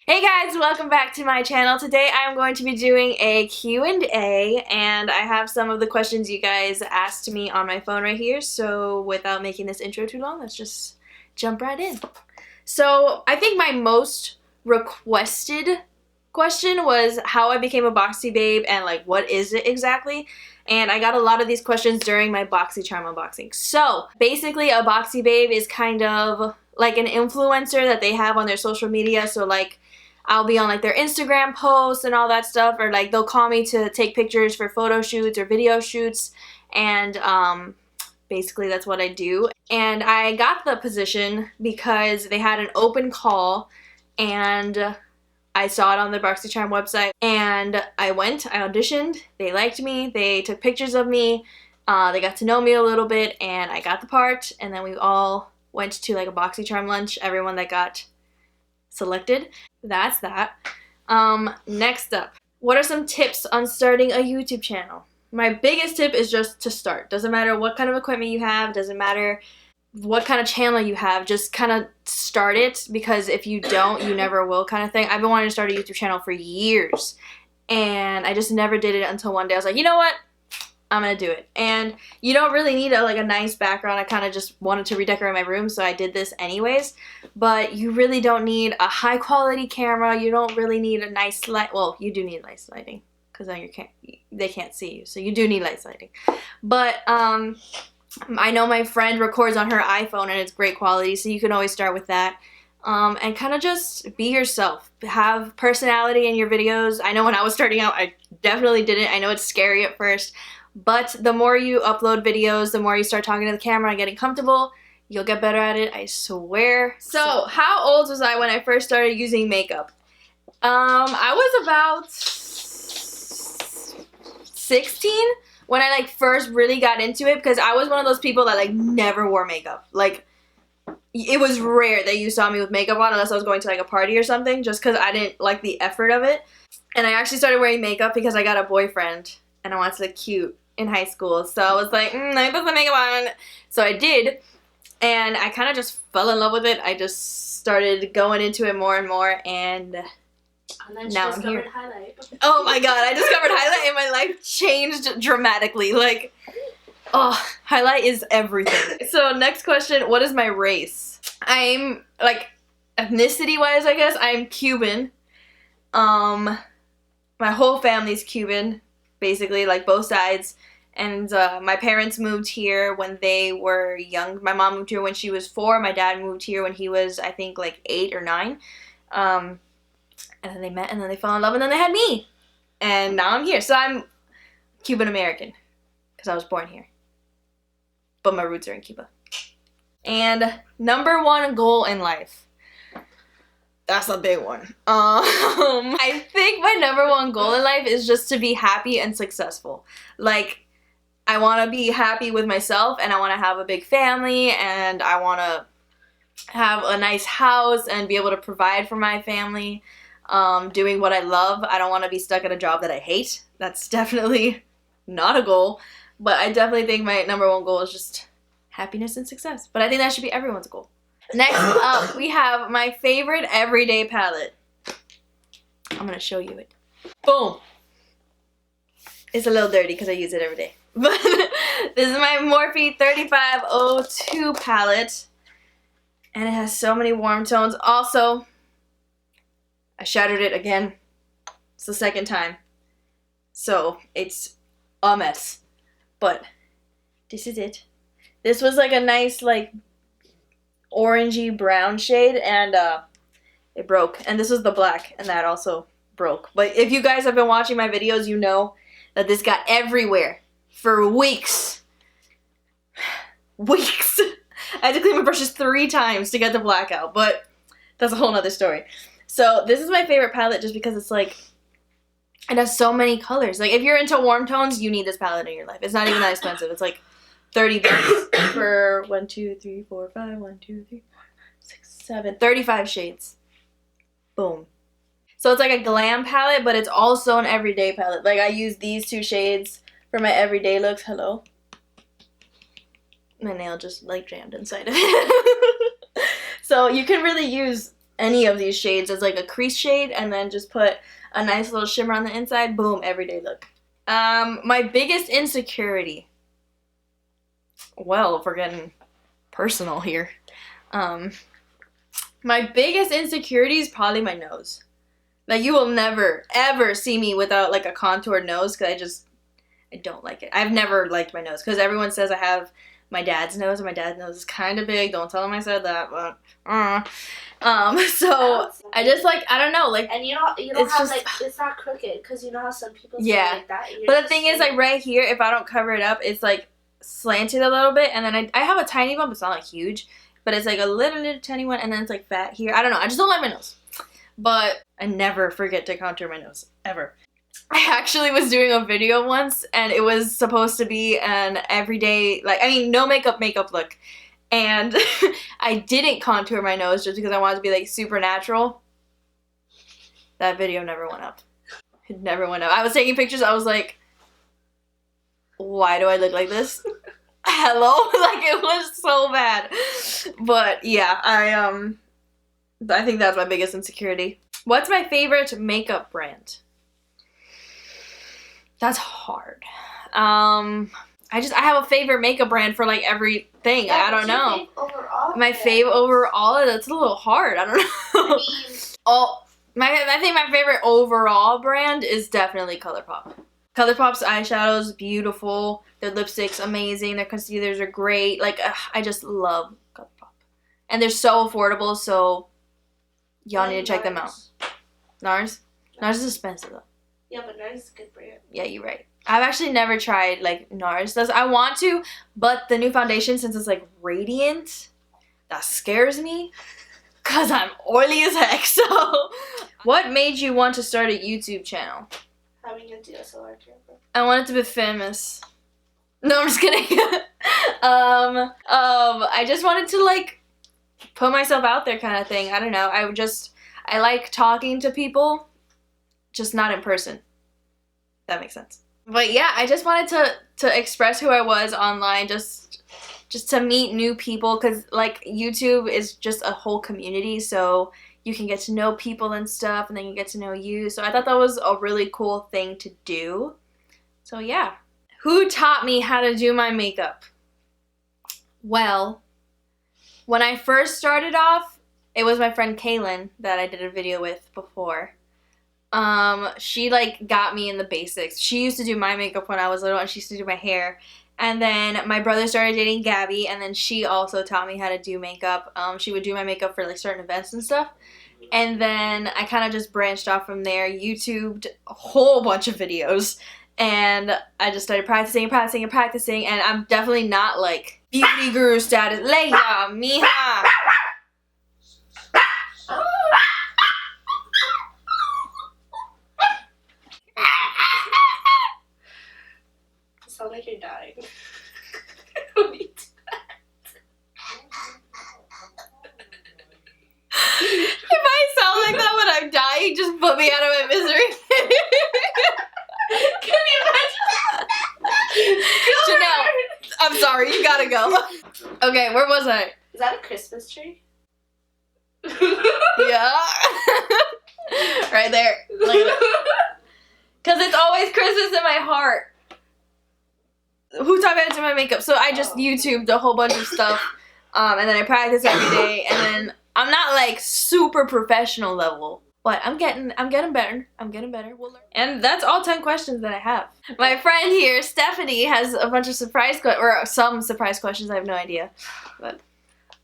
Hey guys, welcome back to my channel. Today I'm going to be doing a Q&A and I have some of the questions you guys asked me on my phone right here. So without making this intro too long, let's just jump right in. So I think my most requested question was how I became a Boxy babe and like what is it exactly? And I got a lot of these questions during my BoxyCharm unboxing. So basically a Boxy babe is kind of like an influencer that they have on their social media. So like I'll be on like their Instagram posts and all that stuff, or like they'll call me to take pictures for photo shoots or video shoots, and basically that's what I do. And I got the position because they had an open call and I saw it on the BoxyCharm website and I went, I auditioned, they liked me, they took pictures of me, they got to know me a little bit, and I got the part. And then we all went to like a BoxyCharm lunch, everyone that got selected. That's that. Next up, what are some tips on starting a YouTube channel? My biggest tip is just to start. Doesn't matter what kind of equipment you have, doesn't matter what kind of channel you have, just kind of start it, because if you don't, you never will kind of thing. I've been wanting to start a YouTube channel for years and I just never did it until one day I was like, you know what? I'm gonna do it. And you don't really need a nice background. I kind of just wanted to redecorate my room, so I did this anyways. But you really don't need a high quality camera. You don't really need a nice light. Well, you do need nice lighting because then they can't see you, so you do need nice lighting. But I know my friend records on her iPhone and it's great quality, so you can always start with that. And kind of just be yourself. Have personality in your videos. I know when I was starting out, I definitely didn't. I know it's scary at first. But the more you upload videos, the more you start talking to the camera and getting comfortable, you'll get better at it, I swear. So, how old was I when I first started using makeup? I was about 16 when I like first really got into it, because I was one of those people that like never wore makeup. Like, it was rare that you saw me with makeup on unless I was going to like a party or something, just because I didn't like the effort of it. And I actually started wearing makeup because I got a boyfriend and I wanted to look cute in high school. So I was like, let me put some makeup on. So I did, and I kind of just fell in love with it. I just started going into it more and more, and then now I'm here. Highlight. Oh my god, I discovered highlight and my life changed dramatically. Like, oh, highlight is everything. So next question, what is my race? I'm, like, ethnicity-wise, I guess, I'm Cuban. My whole family's Cuban, basically, like both sides. And my parents moved here when they were young. My mom moved here when she was 4. My dad moved here when he was, I think, like 8 or 9. And then they met, and then they fell in love, and then they had me. And now I'm here. So I'm Cuban American, because I was born here. But my roots are in Cuba. And number 1 goal in life. That's a big one. I think my number 1 goal in life is just to be happy and successful. Like, I want to be happy with myself, and I want to have a big family, and I want to have a nice house and be able to provide for my family, doing what I love. I don't want to be stuck at a job that I hate. That's definitely not a goal, but I definitely think my number 1 goal is just happiness and success. But I think that should be everyone's goal. Next up, we have my favorite everyday palette. I'm going to show you it. Boom. It's a little dirty because I use it every day. But this is my Morphe 3502 palette. And it has so many warm tones. Also, I shattered it again. It's the second time. So, it's a mess. But this is it. This was like a nice, like, orangey brown shade, and it broke. And this was the black, and that also broke. But if you guys have been watching my videos, you know that this got everywhere for weeks. Weeks. I had to clean my brushes 3 times to get the black out, but that's a whole nother story. So this is my favorite palette just because it's like, it has so many colors. Like, if you're into warm tones, you need this palette in your life. It's not even that expensive. It's like $30 for 1, 2, 3, 4, 5, 1, 2, 3, 4, 5, 6, 7, 35 shades. Boom. So it's like a glam palette, but it's also an everyday palette. Like, I use these 2 shades for my everyday looks. Hello. My nail just like jammed inside of it. So you can really use any of these shades as like a crease shade and then just put a nice little shimmer on the inside. Boom, everyday look. My biggest insecurity. Well, if we're getting personal here. My biggest insecurity is probably my nose. Like, you will never, ever see me without, like, a contoured nose, because I don't like it. I've never liked my nose, because everyone says I have my dad's nose, and my dad's nose is kind of big. Don't tell him I said that, but, so, I just, like, I don't know, like, and you don't have, just, like, it's not crooked, because you know how some people say like that. But the thing is, like, right here, if I don't cover it up, it's, like, slanted a little bit, and then I have a tiny one, but it's not, like, huge. But it's like a little tiny one, and then it's like fat here. I don't know. I just don't like my nose. But I never forget to contour my nose. Ever. I actually was doing a video once, and it was supposed to be an everyday, like, I mean, no makeup look. And I didn't contour my nose just because I wanted to be, like, super natural. That video never went up. It never went up. I was taking pictures. I was like, why do I look like this? Hello? Like, it was so bad. But yeah, I think that's my biggest insecurity. What's my favorite makeup brand? That's hard. I have a favorite makeup brand for like everything. Yeah, I don't know. Overall, my fave overall, that's a little hard. I don't know. I think my favorite overall brand is definitely ColourPop. ColourPop's eyeshadows, beautiful. Their lipsticks, amazing. Their concealers are great. Like, I just love ColourPop. And they're so affordable, so y'all need to check them out. NARS? NARS is expensive, though. Yeah, but NARS is a good brand. Yeah, you're right. I've actually never tried, like, NARS. I want to, but the new foundation, since it's, like, radiant, that scares me. Because I'm oily as heck, so. What made you want to start a YouTube channel? Having a DSLR camera. I wanted to be famous. No, I'm just kidding. I just wanted to, like, put myself out there kind of thing. I don't know. I like talking to people, just not in person. That makes sense. But yeah, I just wanted to express who I was online, just to meet new people, because, like, YouTube is just a whole community, so you can get to know people and stuff, and then you get to know you. So I thought that was a really cool thing to do. So yeah. Who taught me how to do my makeup? Well, when I first started off, it was my friend Kaylin that I did a video with before. She, like, got me in the basics. She used to do my makeup when I was little, and she used to do my hair. And then my brother started dating Gabby, and then she also taught me how to do makeup. She would do my makeup for, like, certain events and stuff. And then I kind of just branched off from there, YouTubed a whole bunch of videos. And I just started practicing, and I'm definitely not, like, beauty guru status. Leia, mija! You sound like you're dying. If I sound like that when I'm dying, just put me out of my misery. Can you imagine? Janelle, I'm sorry, you gotta go. Okay, where was I? Is that a Christmas tree? Yeah. Right there. Because it's always Christmas in my heart. Who taught me how to do my makeup? So I just YouTubed a whole bunch of stuff. And then I practice every day. And then I'm not, like, super professional level. But I'm getting better. We'll learn. And that's all 10 questions that I have. My friend here, Stephanie, has a bunch of some surprise questions. I have no idea. But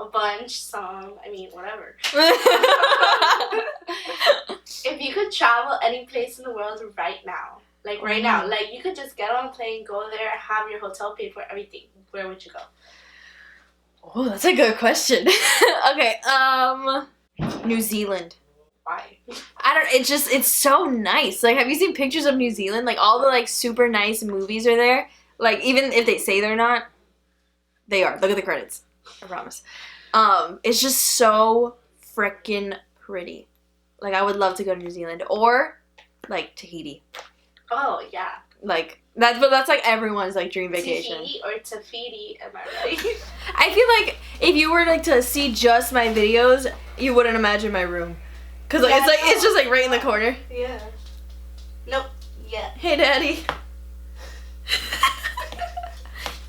a bunch, some, I mean, whatever. If you could travel any place in the world right now, like right now, like you could just get on a plane, go there, have your hotel paid for, everything, where would you go? Oh, that's a good question. Okay, New Zealand. Why? It's so nice. Like, have you seen pictures of New Zealand? Like, all the, like, super nice movies are there. Like, even if they say they're not, they are. Look at the credits. I promise. It's just so freaking pretty. Like, I would love to go to New Zealand. Or, like, Tahiti. Oh, yeah. Like, that's like everyone's, like, dream vacation. Tahiti or Tahiti, am I right? I feel like if you were, like, to see just my videos, you wouldn't imagine my room. Cause Yeah, it's just like right in the corner. Yeah. Nope. Yeah. Hey, Daddy.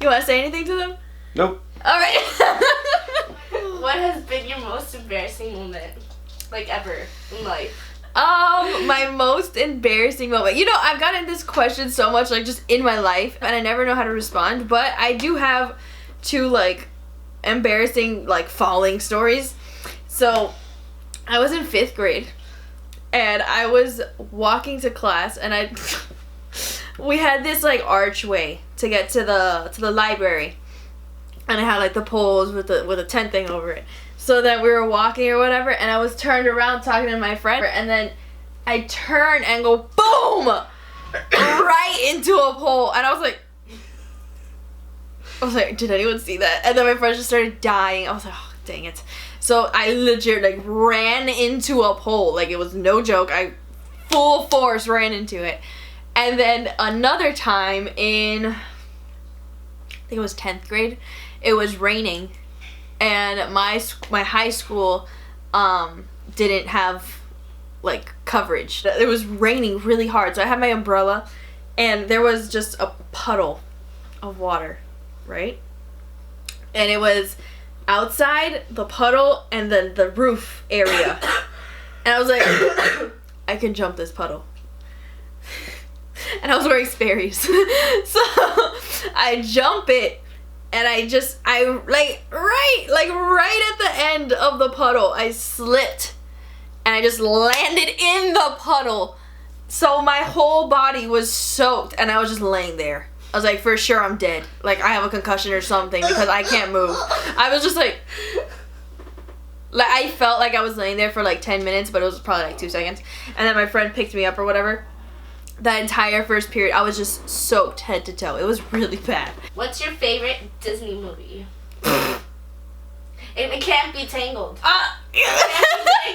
You want to say anything to them? Nope. All right. What has been your most embarrassing moment, like ever in life? My most embarrassing moment. You know, I've gotten this question so much, like just in my life, and I never know how to respond. But I do have two like embarrassing like falling stories. So, I was in 5th grade, and I was walking to class, and we had this like archway to get to the library, and it had like the poles with a tent thing over it. So that we were walking or whatever, and I was turned around talking to my friend, and then I turn and go boom right into a pole, and I was like, did anyone see that? And then my friend just started dying. I was like, oh, dang it. So I legit like ran into a pole, like it was no joke. I full force ran into it. And then another time in, I think it was 10th grade, it was raining, and my high school didn't have like coverage. It was raining really hard, so I had my umbrella, and there was just a puddle of water, right? And it was outside the puddle and then the roof area. And I was like, I can jump this puddle. And I was wearing Sperry's. So I jump it, and right at the end of the puddle, I slipped, and I just landed in the puddle. So my whole body was soaked, and I was just laying there. I was like, for sure I'm dead. Like, I have a concussion or something because I can't move. I was just like I felt like I was laying there for like 10 minutes, but it was probably like 2 seconds. And then my friend picked me up or whatever. That entire first period, I was just soaked head to toe. It was really bad. What's your favorite Disney movie? It can't be Tangled. Guys,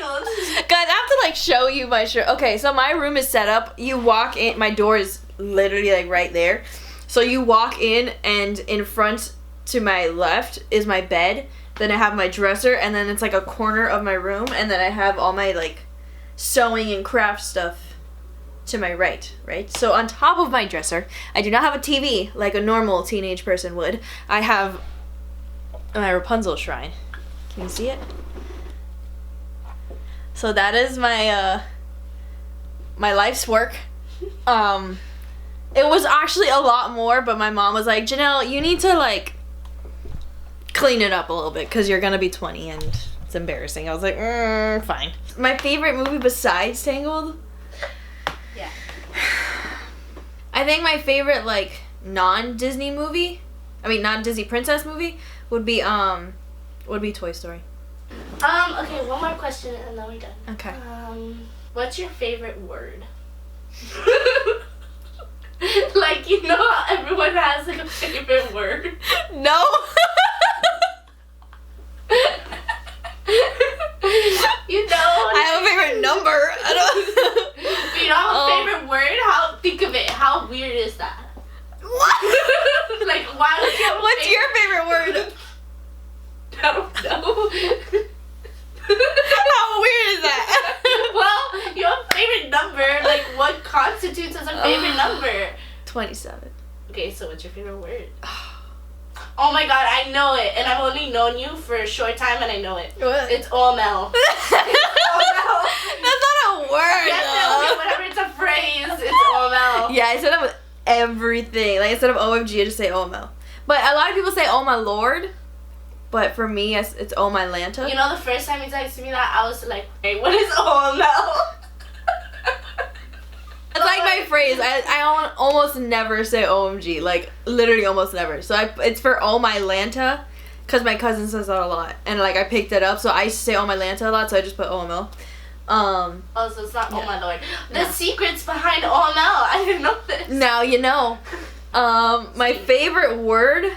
I have to like show you my shirt. Okay, so my room is set up. You walk in, my door is literally like right there. So you walk in, and in front to my left is my bed. Then I have my dresser, and then it's like a corner of my room, and then I have all my like sewing and craft stuff to my right? So on top of my dresser, I do not have a TV like a normal teenage person would. I have my Rapunzel shrine. Can you see it? So that is my my life's work. It was actually a lot more, but my mom was like, Janelle, you need to like clean it up a little bit because you're gonna be 20 and it's embarrassing. I was like, fine. My favorite movie besides Tangled? Yeah. I think my favorite like non-Disney movie, non-Disney princess movie would be Toy Story. Okay, one more question and then we're done. Okay. What's your favorite word? Like, you know how everyone has like a favorite word? No. You know? I have a favorite number. I don't. You don't have a favorite word? Think of it. How weird is that? What? Like, why would you have a What's your favorite word? I don't know. How weird is that? Well, you have a favorite number. Like, what constitutes as a favorite number? 27. Okay, so what's your favorite word? Oh my god, I know it. And I've only known you for a short time and I know it. What? It's OML. OML. That's not a word. Yes, though. whatever, it's a phrase. It's OML. Yeah, I said it with everything. Like, instead of OMG, I just say OML. But a lot of people say, oh my lord. But for me, it's oh my Lanta. You know, the first time you texted me that, I was like, hey, what is OML? It's like my phrase. I almost never say OMG. Like, literally almost never. So it's for oh my Lanta. Because my cousin says that a lot. And, like, I picked it up. So I say oh my Lanta a lot. So I just put OML. Oh, so it's not yeah. oh my lord. The secrets behind OML. I didn't know this. Now you know. My favorite word,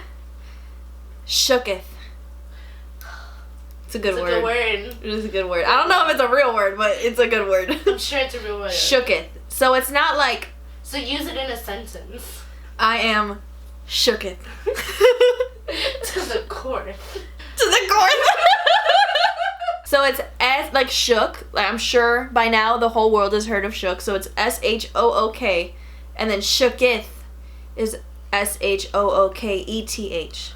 shooketh. It's a good word. It's a good word. It is a good word. I don't know if it's a real word, but it's a good word. I'm sure it's a real word. Shooketh. So it's not like So use it in a sentence. I am shooketh. To the core. To the core. So it's S, like shook. Like I'm sure by now the whole world has heard of shook. So it's SHOOK. And then shooketh is SHOOKETH.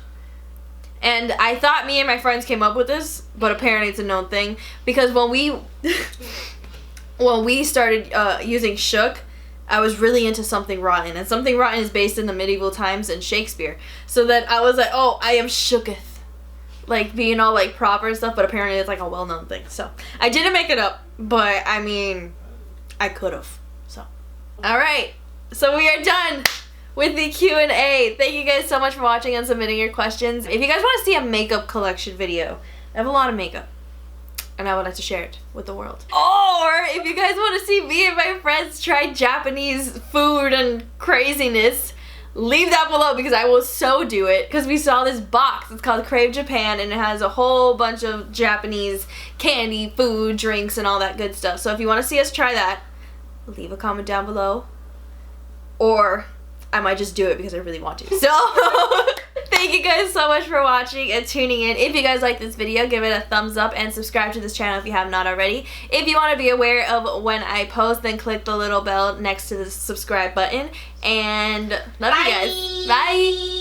And I thought me and my friends came up with this, but apparently it's a known thing. Because when we started using shook, I was really into Something Rotten. And Something Rotten is based in the medieval times and Shakespeare. So that I was like, oh, I am shooketh. Like being all like proper and stuff, but apparently it's like a well-known thing. So I didn't make it up, but I mean, I could have. So, all right. So we are done with the Q&A. Thank you guys so much for watching and submitting your questions. If you guys want to see a makeup collection video, I have a lot of makeup, and I would like to share it with the world. Or if you guys want to see me and my friends try Japanese food and craziness, leave that below because I will so do it. Because we saw this box. It's called Crave Japan, and it has a whole bunch of Japanese candy, food, drinks, and all that good stuff. So if you want to see us try that, leave a comment down below. Or I might just do it because I really want to. So thank you guys so much for watching and tuning in. If you guys like this video, give it a thumbs up and subscribe to this channel if you have not already. If you want to be aware of when I post, then click the little bell next to the subscribe button. And love you guys. Bye.